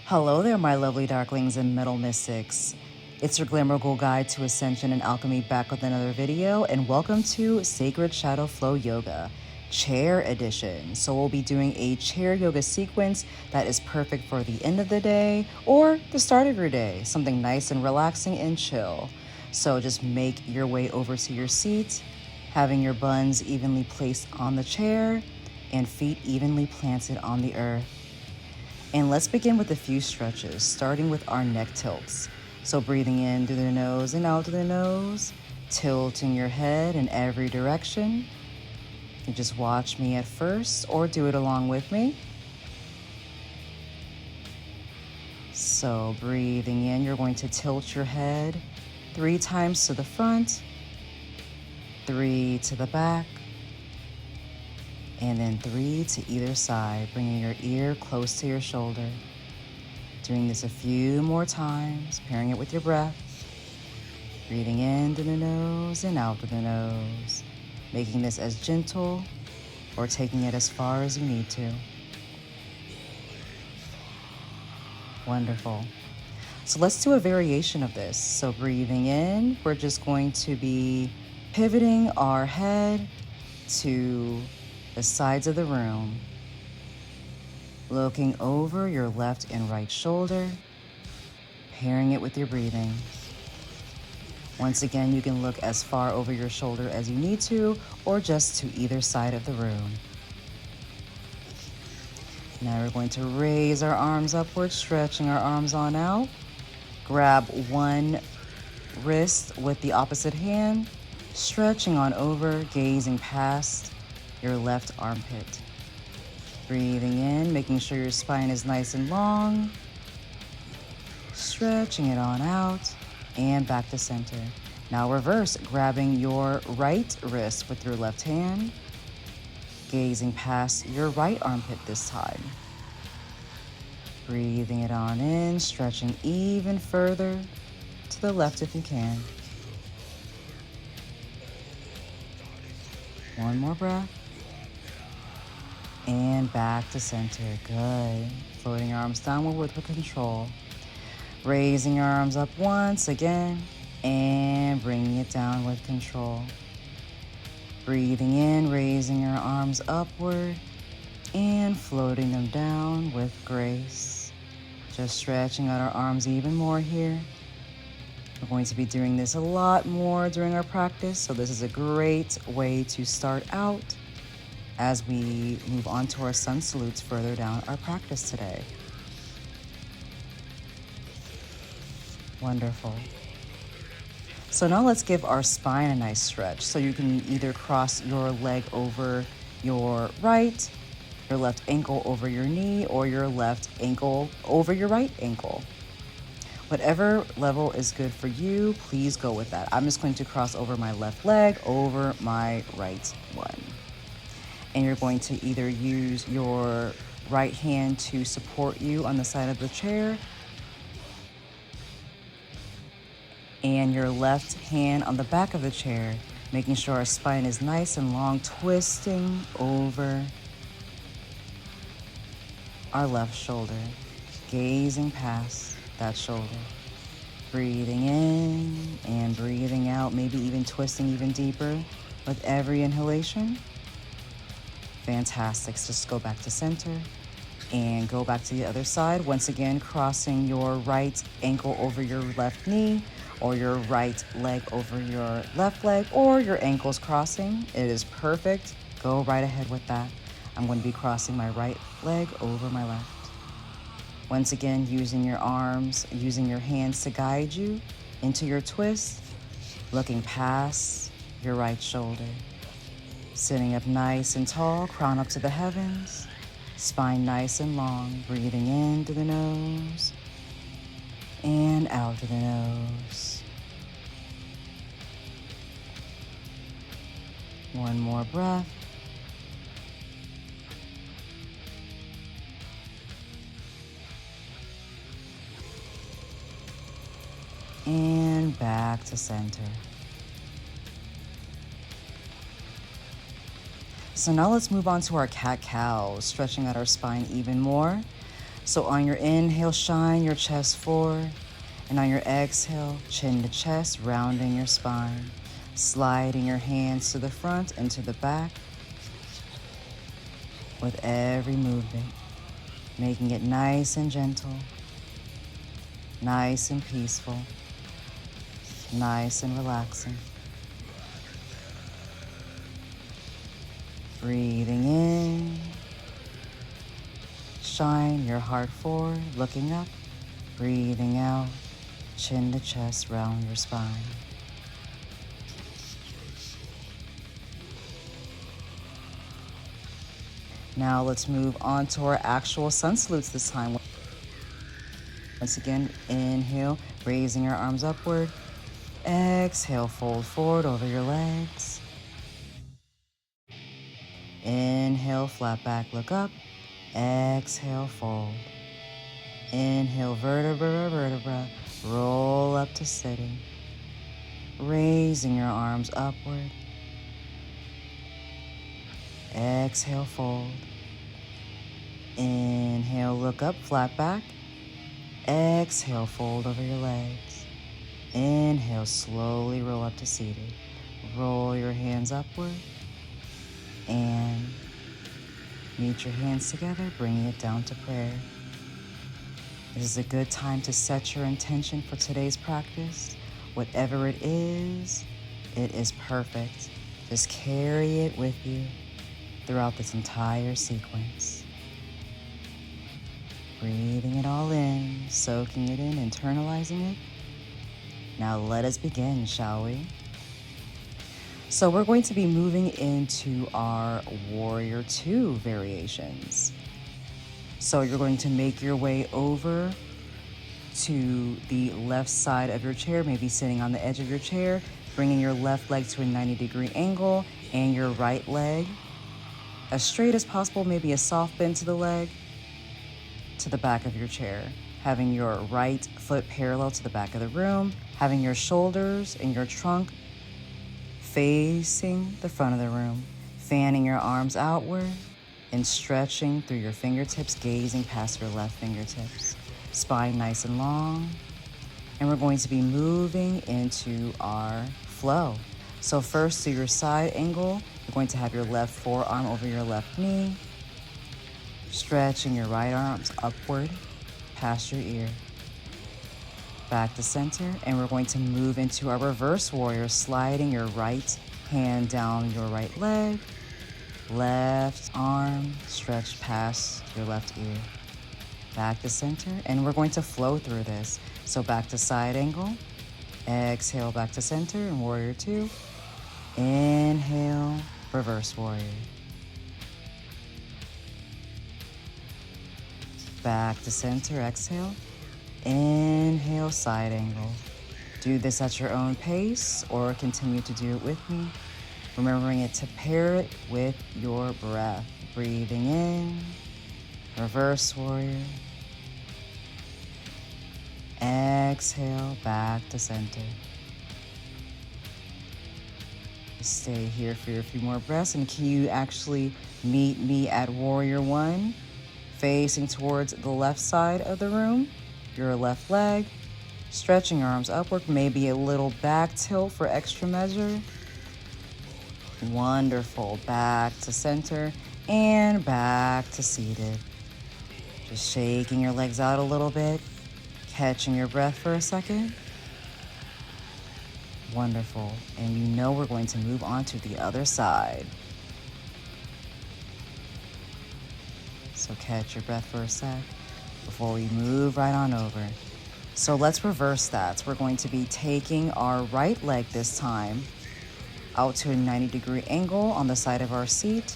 Hello there, my lovely darklings and metal mystics. It's your glamour goal guide to ascension and alchemy back with another video, and welcome to Sacred Shadow Flow Yoga, Chair Edition. So we'll be doing a chair yoga sequence that is perfect for the end of the day or the start of your day, something nice and relaxing and chill. So just make your way over to your seat, having your buns evenly placed on the chair and feet evenly planted on the earth. And let's begin with a few stretches, starting with our neck tilts. So breathing in through the nose and out through the nose, tilting your head in every direction. You just watch me at first or do it along with me. So breathing in, you're going to tilt your head 3 times to the front, 3 to the back, and then 3 to either side, bringing your ear close to your shoulder. Doing this a few more times, pairing it with your breath. Breathing in through the nose and out through the nose, making this as gentle or taking it as far as you need to. Wonderful. So let's do a variation of this. So breathing in, we're just going to be pivoting our head to the sides of the room, looking over your left and right shoulder, pairing it with your breathing. Once again, you can look as far over your shoulder as you need to, or just to either side of the room. Now we're going to raise our arms upward, stretching our arms on out. Grab one wrist with the opposite hand, stretching on over, gazing past your left armpit. Breathing in, making sure your spine is nice and long. Stretching it on out and back to center. Now reverse, grabbing your right wrist with your left hand, gazing past your right armpit this time. Breathing it on in, stretching even further to the left if you can. One more breath. And back to center. Good. Floating your arms downward with control. Raising your arms up once again and bringing it down with control. Breathing in, raising your arms upward and floating them down with grace. Just stretching out our arms even more here. We're going to be doing this a lot more during our practice, so this is a great way to start out as we move on to our sun salutes further down our practice today. Wonderful. So now let's give our spine a nice stretch. So you can either cross your leg over your right, your left ankle over your knee, or your left ankle over your right ankle. Whatever level is good for you, please go with that. I'm just going to cross over my left leg over my right one. And you're going to either use your right hand to support you on the side of the chair and your left hand on the back of the chair, making sure our spine is nice and long, twisting over our left shoulder, gazing past that shoulder. Breathing in and breathing out, maybe even twisting even deeper with every inhalation. Fantastic. Just go back to center and go back to the other side. Once again, crossing your right ankle over your left knee or your right leg over your left leg or your ankles crossing. It is perfect. Go right ahead with that. I'm going to be crossing my right leg over my left. Once again, using your arms, using your hands to guide you into your twist, looking past your right shoulder. Sitting up nice and tall, crown up to the heavens, spine nice and long, breathing in through the nose and out through the nose. One more breath. And back to center. So now let's move on to our cat-cow, stretching out our spine even more. So on your inhale, shine your chest forward. And on your exhale, chin to chest, rounding your spine. Sliding your hands to the front and to the back with every movement. Making it nice and gentle, nice and peaceful, nice and relaxing. Breathing in. Shine your heart forward, looking up. Breathing out, chin to chest, round your spine. Now let's move on to our actual sun salutes this time. Once again, inhale, raising your arms upward. Exhale, fold forward over your legs. Inhale, flat back, look up. Exhale, fold. Inhale, vertebra, vertebra, roll up to sitting. Raising your arms upward. Exhale, fold. Inhale, look up, flat back. Exhale, fold over your legs. Inhale, slowly roll up to seated. Roll your hands upward. And meet your hands together, bringing it down to prayer. This is a good time to set your intention for today's practice. Whatever it is perfect. Just carry it with you throughout this entire sequence. Breathing it all in, soaking it in, internalizing it. Now let us begin, shall we? So we're going to be moving into our Warrior 2 variations. So you're going to make your way over to the left side of your chair, maybe sitting on the edge of your chair, bringing your left leg to a 90-degree angle and your right leg as straight as possible, maybe a soft bend to the leg, to the back of your chair. Having your right foot parallel to the back of the room, having your shoulders and your trunk facing the front of the room, fanning your arms outward and stretching through your fingertips, gazing past your left fingertips. Spine nice and long. And we're going to be moving into our flow. So first, to your side angle, you're going to have your left forearm over your left knee, stretching your right arms upward past your ear. Back to center, and we're going to move into our reverse warrior, sliding your right hand down your right leg, left arm stretched past your left ear. Back to center, and we're going to flow through this. So back to side angle, exhale back to center in Warrior 2. Inhale, reverse warrior. Back to center, exhale. Inhale, side angle. Do this at your own pace or continue to do it with me, remembering it to pair it with your breath. Breathing in, reverse warrior. Exhale, back to center. Stay here for a few more breaths, and can you actually meet me at Warrior 1, facing towards the left side of the room, your left leg, stretching your arms upward, maybe a little back tilt for extra measure. Wonderful. Back to center and back to seated. Just shaking your legs out a little bit, catching your breath for a second. Wonderful. And you know we're going to move on to the other side. So catch your breath for a sec before we move right on over. So let's reverse that. So we're going to be taking our right leg this time out to a 90-degree angle on the side of our seat.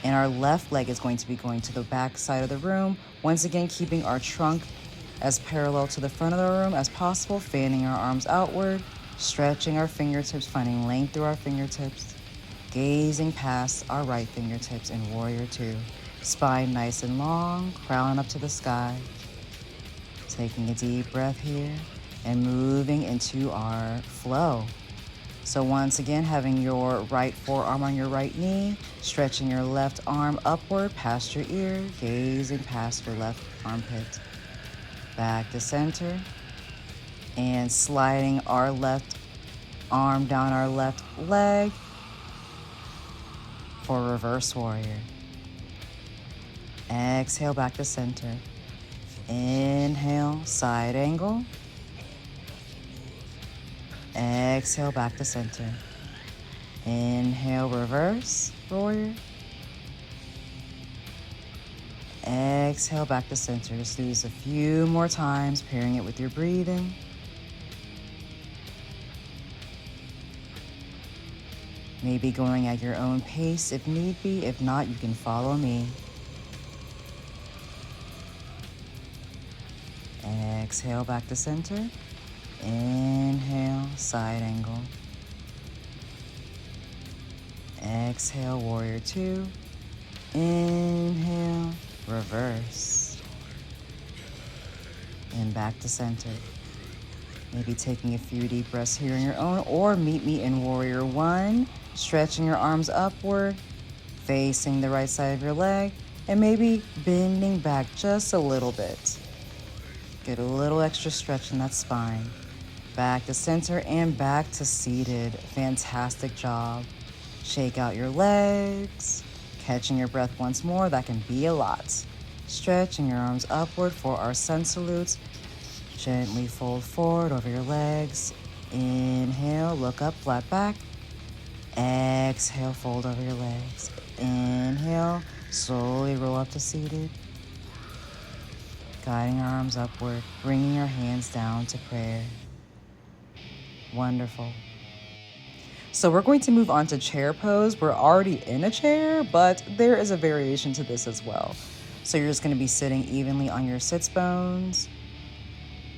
And our left leg is going to be going to the back side of the room. Once again, keeping our trunk as parallel to the front of the room as possible, fanning our arms outward, stretching our fingertips, finding length through our fingertips, gazing past our right fingertips in Warrior 2. Spine nice and long, crown up to the sky. Taking a deep breath here and moving into our flow. So once again, having your right forearm on your right knee, stretching your left arm upward past your ear, gazing past your left armpit. Back to center, and sliding our left arm down our left leg for reverse warrior. Exhale, back to center. Inhale, side angle. Exhale, back to center. Inhale, reverse warrior. Exhale, back to center. Just do this a few more times, pairing it with your breathing. Maybe going at your own pace if need be. If not, you can follow me. Exhale, back to center. Inhale, side angle. Exhale, warrior two. Inhale, reverse. And back to center. Maybe taking a few deep breaths here on your own, or meet me in warrior one, stretching your arms upward, facing the right side of your leg, and maybe bending back just a little bit. Get a little extra stretch in that spine. Back to center and back to seated. Fantastic job. Shake out your legs, catching your breath once more. That can be a lot. Stretching your arms upward for our sun salutes. Gently fold forward over your legs. Inhale, look up, flat back. Exhale, fold over your legs. Inhale, slowly roll up to seated. Guiding our arms upward, bringing our hands down to prayer. Wonderful. So we're going to move on to chair pose. We're already in a chair, but there is a variation to this as well. So you're just going to be sitting evenly on your sits bones,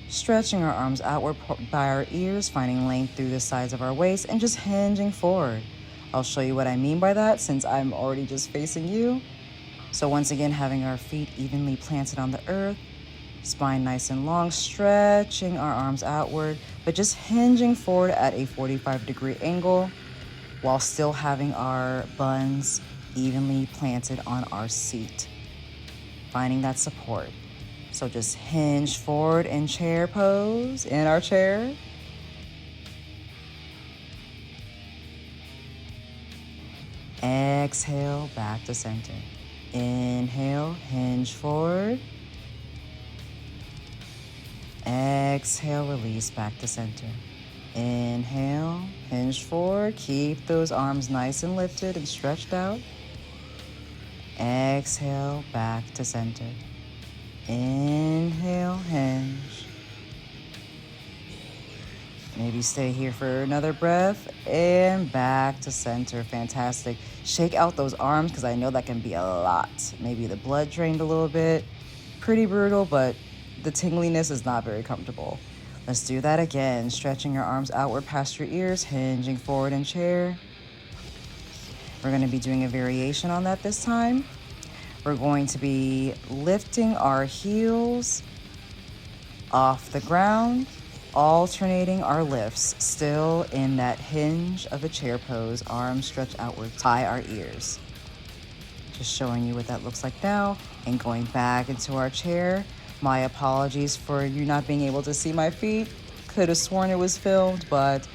stretching our arms outward by our ears, finding length through the sides of our waist, and just hinging forward. I'll show you what I mean by that since I'm already just facing you. So once again, having our feet evenly planted on the earth, spine nice and long, stretching our arms outward, but just hinging forward at a 45-degree angle while still having our buns evenly planted on our seat, finding that support. So just hinge forward in chair pose, in our chair. Exhale, back to center. Inhale, hinge forward. Exhale, release back to center. Inhale, hinge forward. Keep those arms nice and lifted and stretched out. Exhale, back to center. Inhale, hinge. Maybe stay here for another breath and back to center. Fantastic. Shake out those arms because I know that can be a lot. Maybe the blood drained a little bit. Pretty brutal, but the tingliness is not very comfortable. Let's do that again. Stretching your arms outward past your ears, hinging forward in chair. We're going to be doing a variation on that this time. We're going to be lifting our heels off the ground, alternating our lifts, still in that hinge of a chair pose, arms stretched outward by our ears. Just showing you what that looks like now, and going back into our chair. My apologies for you not being able to see my feet. Could have sworn it was filmed, but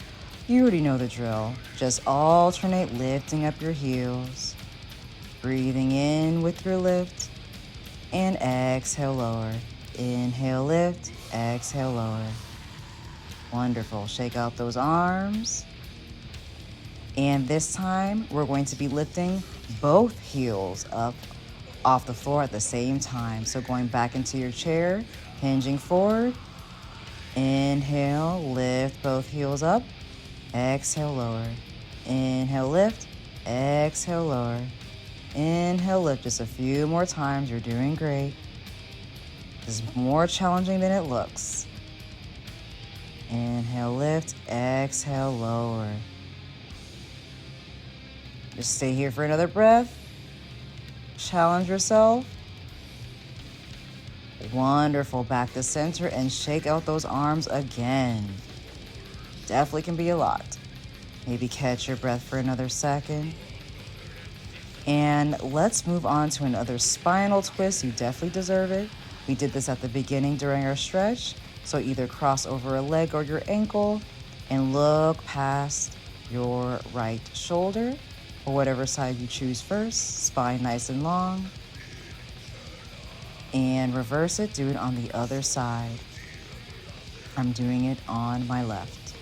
you already know the drill. Just alternate lifting up your heels, breathing in with your lift, and exhale, lower. Inhale, lift, exhale, lower. Wonderful. Shake out those arms. And this time, we're going to be lifting both heels up off the floor at the same time. So going back into your chair, hinging forward. Inhale, lift both heels up. Exhale, lower. Inhale, lift. Exhale, lower. Inhale, lift. Just a few more times. You're doing great. This is more challenging than it looks. Inhale, lift. Exhale, lower. Just stay here for another breath. Challenge yourself. Wonderful. Back to center and shake out those arms again. Definitely can be a lot. Maybe catch your breath for another second. And let's move on to another spinal twist. You definitely deserve it. We did this at the beginning during our stretch. So either cross over a leg or your ankle and look past your right shoulder or whatever side you choose first. Spine nice and long. And reverse it. Do it on the other side. I'm doing it on my left.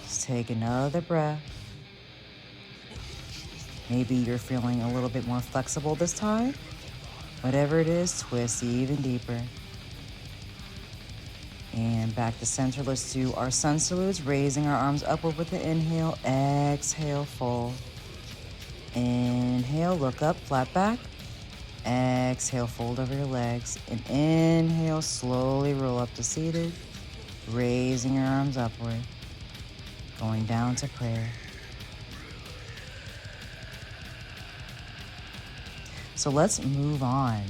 Just take another breath. Maybe you're feeling a little bit more flexible this time. Whatever it is, twist even deeper. And back to center. Let's do our sun salutes, raising our arms upward with the inhale. Exhale, fold. Inhale, look up, flat back. Exhale, fold over your legs. And inhale, slowly roll up to seated, raising your arms upward, going down to prayer. So let's move on.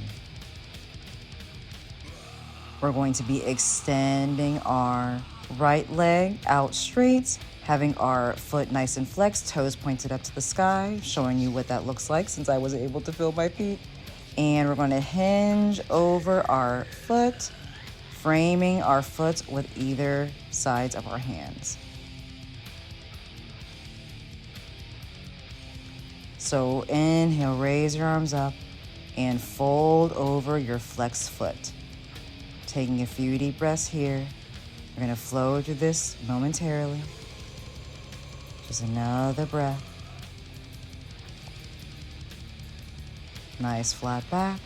We're going to be extending our right leg out straight, having our foot nice and flexed, toes pointed up to the sky, showing you what that looks like since I wasn't able to feel my feet. And we're going to hinge over our foot, framing our foot with either sides of our hands. So inhale, raise your arms up and fold over your flexed foot. Taking a few deep breaths here. We're going to flow through this momentarily. Just another breath. Nice flat back.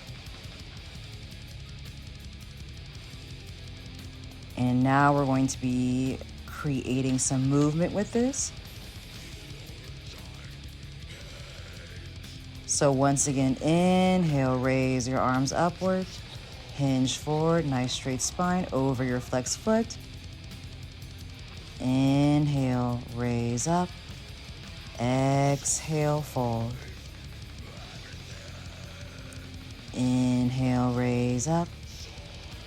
And now we're going to be creating some movement with this. So once again, inhale, raise your arms upward, hinge forward, nice straight spine over your flexed foot. Inhale, raise up, exhale, fold. Inhale, raise up,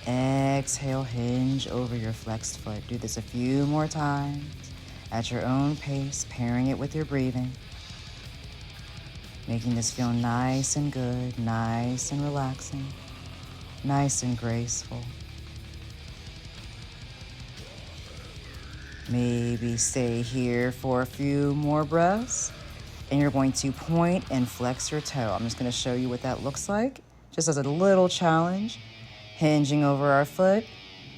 exhale, hinge over your flexed foot. Do this a few more times at your own pace, pairing it with your breathing. Making this feel nice and good, nice and relaxing, nice and graceful. Maybe stay here for a few more breaths. And you're going to point and flex your toe. I'm just going to show you what that looks like, just as a little challenge. Hinging over our foot,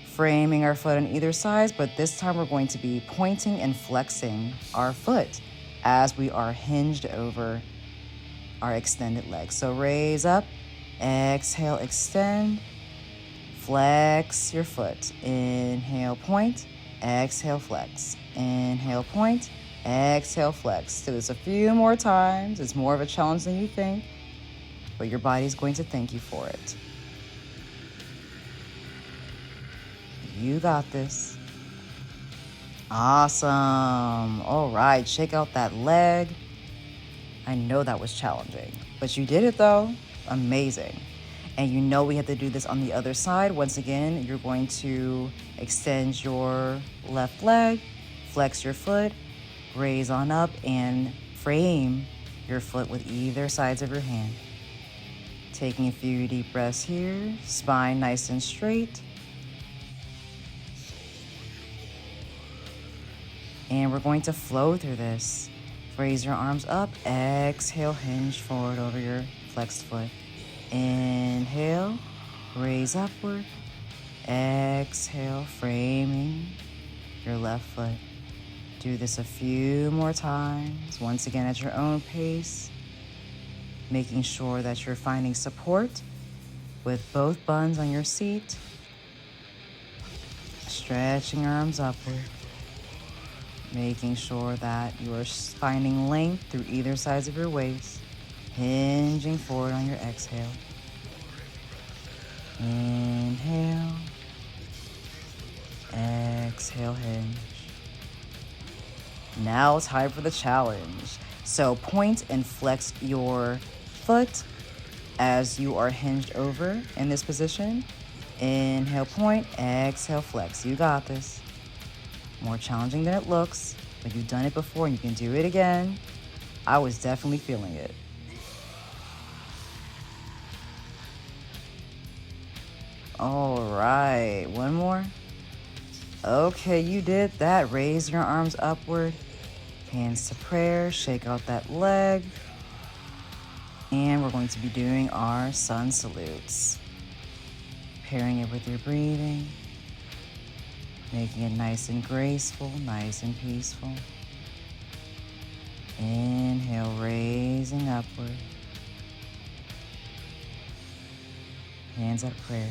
framing our foot on either side, but this time we're going to be pointing and flexing our foot as we are hinged over our extended legs. So raise up, exhale, extend, flex your foot. Inhale, point, exhale, flex. Inhale, point, exhale, flex. Do this a few more times. It's more of a challenge than you think, but your body's going to thank you for it. You got this. Awesome. All right, check out that leg. I know that was challenging, but you did it though. Amazing. And you know we have to do this on the other side. Once again, you're going to extend your left leg, flex your foot, raise on up, and frame your foot with either sides of your hand. Taking a few deep breaths here, spine nice and straight. And we're going to flow through this. Raise your arms up, exhale, hinge forward over your flexed foot. Inhale, raise upward, exhale, framing your left foot. Do this a few more times, once again at your own pace, making sure that you're finding support with both buns on your seat, stretching arms upward. Making sure that you are finding length through either sides of your waist, hinging forward on your exhale. Inhale, exhale, hinge. Now time for the challenge. So point and flex your foot as you are hinged over in this position. Inhale, point, exhale, flex. You got this. More challenging than it looks. But you've done it before and you can do it again. I was definitely feeling it. All right, one more. Okay, you did that. Raise your arms upward, hands to prayer, shake out that leg. And we're going to be doing our sun salutes. Pairing it with your breathing, making it nice and graceful, nice and peaceful. Inhale, raising upward. Hands at prayer.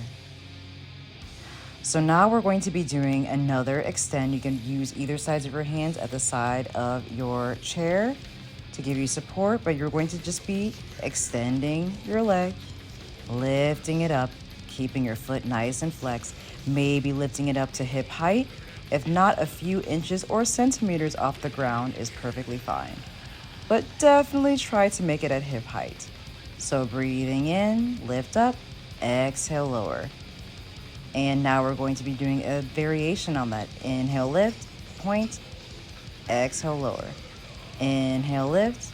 So now we're going to be doing another extend. You can use either sides of your hands at the side of your chair to give you support, but you're going to just be extending your leg, lifting it up, keeping your foot nice and flexed, maybe lifting it up to hip height. If not, a few inches or centimeters off the ground is perfectly fine. But definitely try to make it at hip height. So breathing in, lift up, exhale, lower. And now we're going to be doing a variation on that. Inhale, lift, point, exhale, lower. Inhale, lift,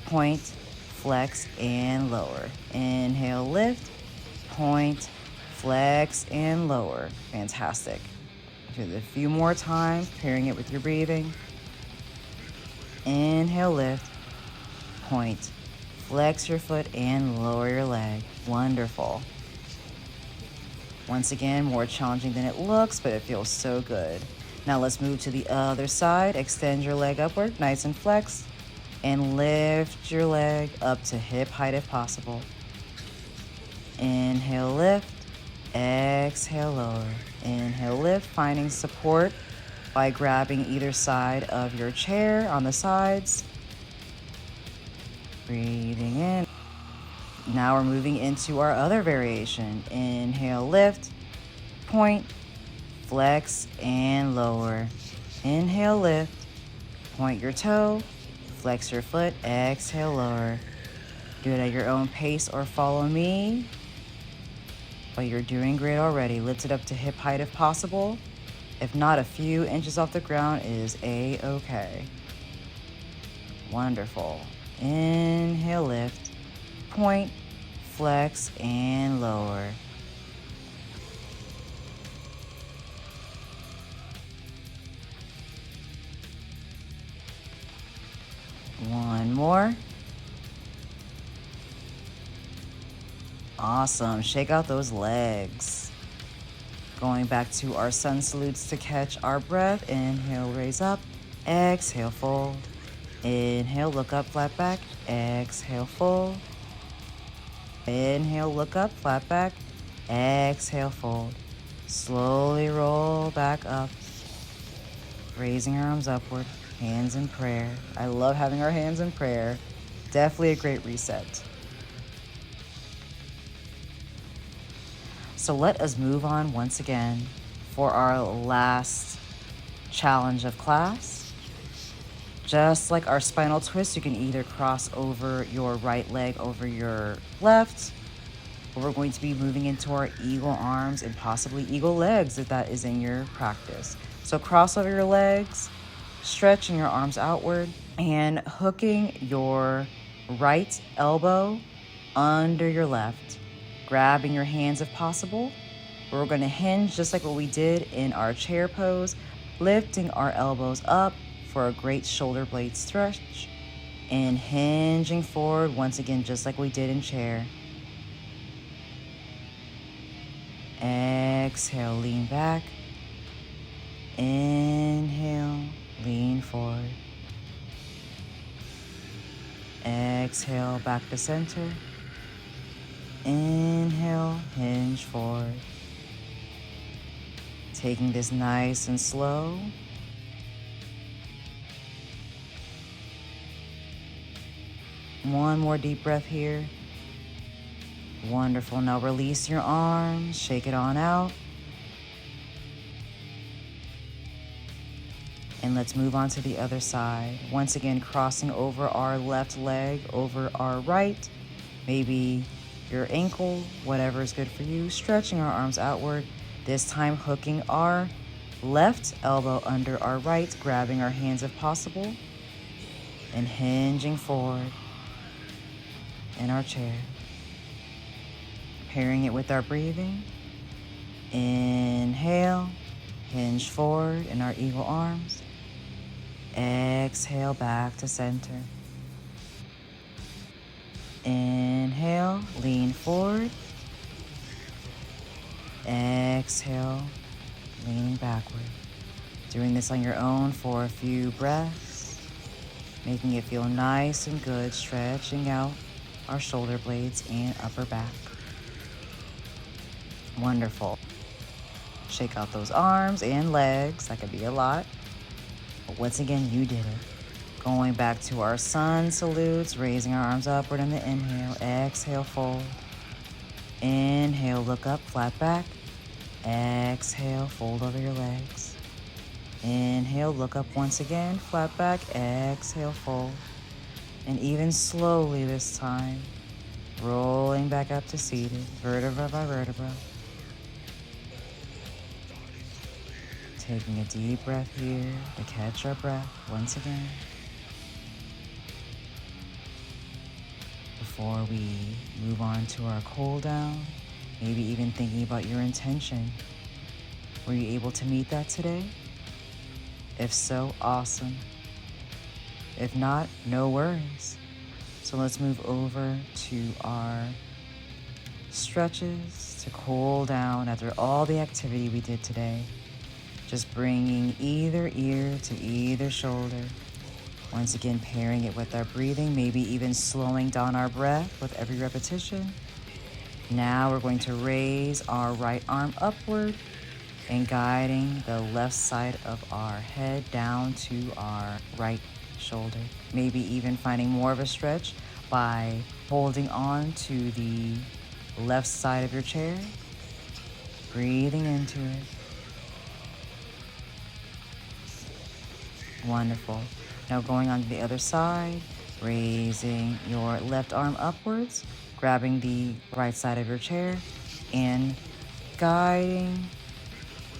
point, flex, and lower. Inhale, lift, point, flex, and lower. Fantastic. Do it a few more times, pairing it with your breathing. Inhale, lift, point, flex your foot, and lower your leg. Wonderful. Once again, more challenging than it looks, but it feels so good. Now let's move to the other side. Extend your leg upward, nice and flexed, and lift your leg up to hip height if possible. Inhale, lift, exhale, lower. Inhale, lift, finding support by grabbing either side of your chair on the sides. Breathing in. Now we're moving into our other variation. Inhale, lift, point, flex, and lower. Inhale, lift, point your toe, flex your foot, exhale, lower. Do it at your own pace or follow me. But you're doing great already. Lift it up to hip height if possible. If not, a few inches off the ground is a-okay. Wonderful. Inhale, lift, point, flex, and lower. One more. Awesome. Shake out those legs. Going back to our sun salutes to catch our breath. Inhale, raise up. Exhale, fold. Inhale, look up, flat back. Exhale, fold. Inhale, look up, flat back. Exhale, fold. Slowly roll back up. Raising our arms upward. Hands in prayer. I love having our hands in prayer. Definitely a great reset. So let us move on once again for our last challenge of class. Just like our spinal twist, you can either cross over your right leg over your left, or we're going to be moving into our eagle arms and possibly eagle legs if that is in your practice. So cross over your legs, stretching your arms outward, and hooking your right elbow under your left. Grabbing your hands if possible. We're going to hinge just like what we did in our chair pose, lifting our elbows up for a great shoulder blade stretch, and hinging forward once again just like we did in chair. Exhale, lean back. Inhale, lean forward. Exhale, back to center. Inhale, hinge forward. Taking this nice and slow. One more deep breath here. Wonderful. Now release your arms, shake it on out. And let's move on to the other side. Once again, crossing over our left leg over our right. Maybe your ankle, whatever is good for you. Stretching our arms outward. This time hooking our left elbow under our right, grabbing our hands if possible, and hinging forward in our chair. Pairing it with our breathing. Inhale, hinge forward in our eagle arms. Exhale back to center. Inhale, lean forward. Exhale, leaning backward. Doing this on your own for a few breaths, making it feel nice and good, stretching out our shoulder blades and upper back. Wonderful. Shake out those arms and legs. That could be a lot. But once again, you did it. Going back to our sun salutes, raising our arms upward in the inhale. Exhale, fold. Inhale, look up, flat back. Exhale, fold over your legs. Inhale, look up once again, flat back. Exhale, fold. And even slowly this time, rolling back up to seated, vertebra by vertebra. Taking a deep breath here to catch our breath once again. Before we move on to our cool down, maybe even thinking about your intention. Were you able to meet that today? If so, awesome. If not, no worries. So let's move over to our stretches to cool down after all the activity we did today. Just bringing either ear to either shoulder. Once again, pairing it with our breathing, maybe even slowing down our breath with every repetition. Now we're going to raise our right arm upward and guiding the left side of our head down to our right shoulder. Maybe even finding more of a stretch by holding on to the left side of your chair, breathing into it. Wonderful. Now going on to the other side, raising your left arm upwards, grabbing the right side of your chair, and guiding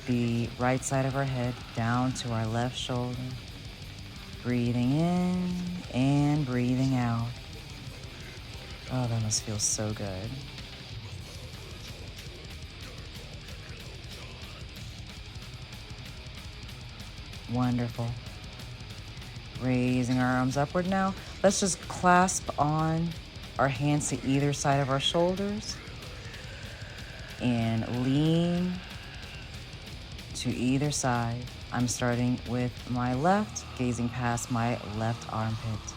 the right side of our head down to our left shoulder. Breathing in and breathing out. Oh, that must feel so good. Wonderful. Raising our arms upward now. Let's just clasp on our hands to either side of our shoulders and lean to either side. I'm starting with my left, gazing past my left armpit.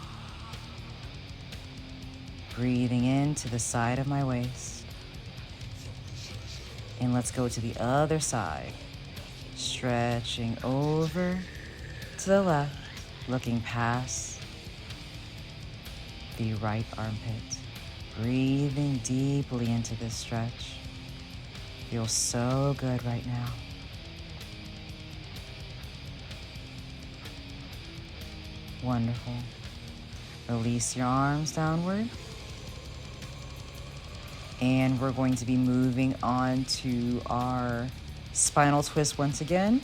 Breathing into the side of my waist. And let's go to the other side. Stretching over to the left, looking past the right armpit. Breathing deeply into this stretch. Feels so good right now. Wonderful. Release your arms downward. And we're going to be moving on to our spinal twist once again.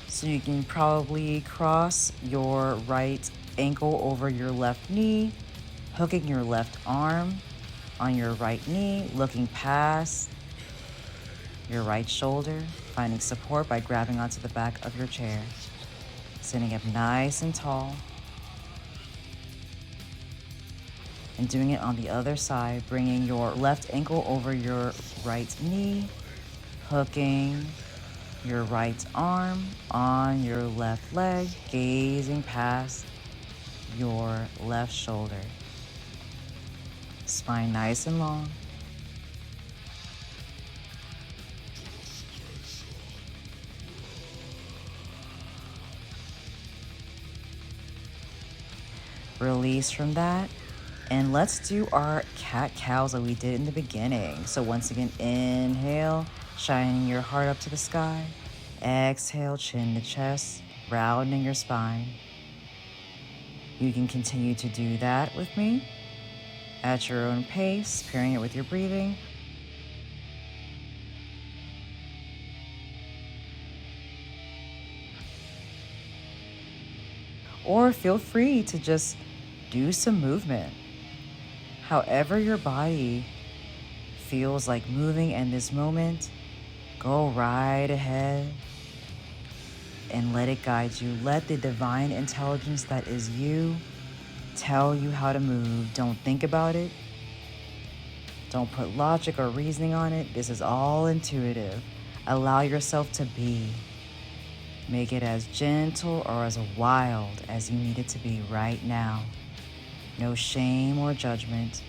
So you can probably cross your right ankle over your left knee, hooking your left arm on your right knee, looking past your right shoulder, finding support by grabbing onto the back of your chair. Sitting up nice and tall. And doing it on the other side, bringing your left ankle over your right knee, hooking your right arm on your left leg, gazing past your left shoulder. Spine nice and long. Release from that. And let's do our cat-cows that we did in the beginning. So once again, inhale, shining your heart up to the sky. Exhale, chin to chest, rounding your spine. You can continue to do that with me at your own pace, pairing it with your breathing. or feel free to just do some movement. However your body feels like moving in this moment, go right ahead and let it guide you. Let the divine intelligence that is you tell you how to move. Don't think about it. Don't put logic or reasoning on it. This is all intuitive. Allow yourself to be. Make it as gentle or as wild as you need it to be right now. No shame or judgment,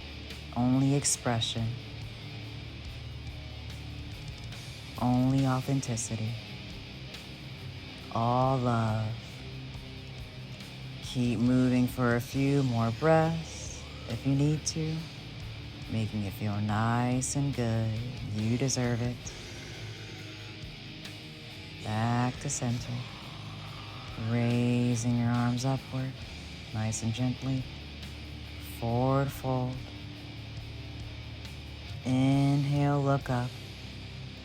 only expression, only authenticity, all love. Keep moving for a few more breaths if you need to, making it feel nice and good. You deserve it. Back to center, raising your arms upward, nice and gently. Forward fold. Inhale, look up.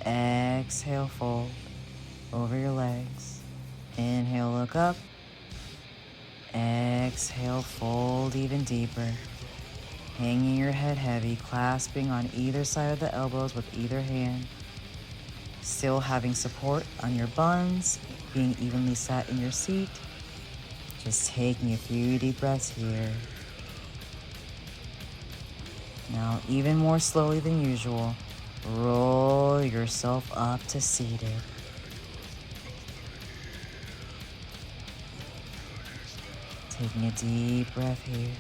Exhale, fold over your legs. Inhale, look up. Exhale, fold even deeper. Hanging your head heavy, clasping on either side of the elbows with either hand. Still having support on your buns, being evenly sat in your seat. Just taking a few deep breaths here. Now, even more slowly than usual, roll yourself up to seated. Taking a deep breath here.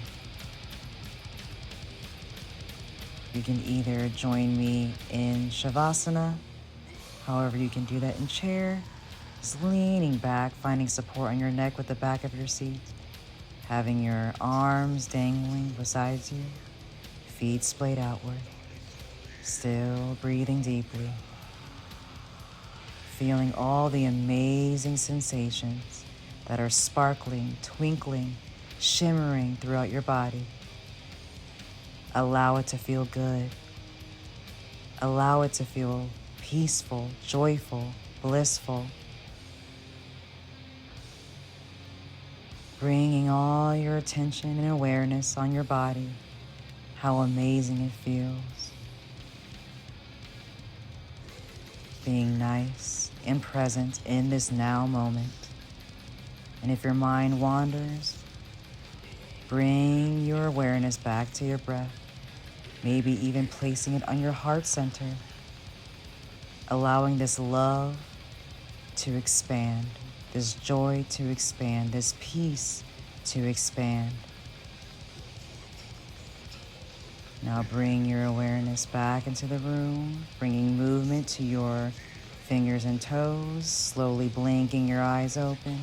You can either join me in Shavasana, however you can do that in chair, just leaning back, finding support on your neck with the back of your seat, having your arms dangling beside you, feet splayed outward, still breathing deeply, feeling all the amazing sensations that are sparkling, twinkling, shimmering throughout your body. Allow it to feel good. Allow it to feel peaceful, joyful, blissful. Bringing all your attention and awareness on your body, how amazing it feels. Being nice and present in this now moment. And if your mind wanders, bring your awareness back to your breath, maybe even placing it on your heart center, allowing this love to expand, this joy to expand, this peace to expand. Now bring your awareness back into the room, bringing movement to your fingers and toes, slowly blinking your eyes open.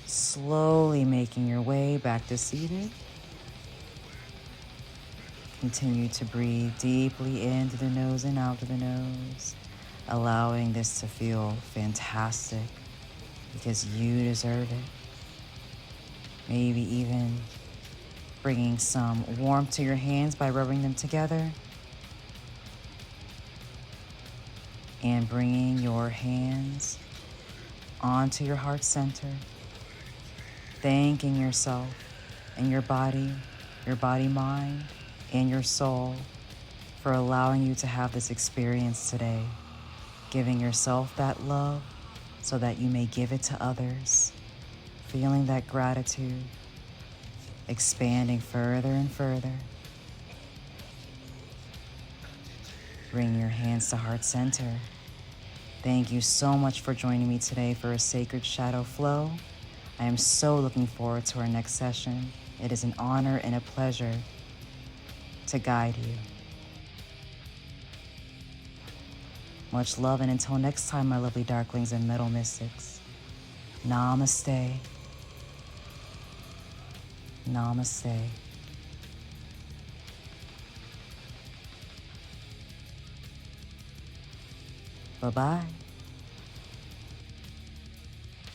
Slowly making your way back to seated. Continue to breathe deeply into the nose and out of the nose, allowing this to feel fantastic because you deserve it. Maybe even bringing some warmth to your hands by rubbing them together. And bringing your hands onto your heart center. Thanking yourself and your body, mind, and your soul for allowing you to have this experience today. Giving yourself that love so that you may give it to others. Feeling that gratitude, expanding further and further. Bring your hands to heart center. Thank you so much for joining me today for a sacred shadow flow. I am so looking forward to our next session. It is an honor and a pleasure to guide you. Much love, and until next time, my lovely darklings and metal mystics. Namaste. Namaste. Bye-bye.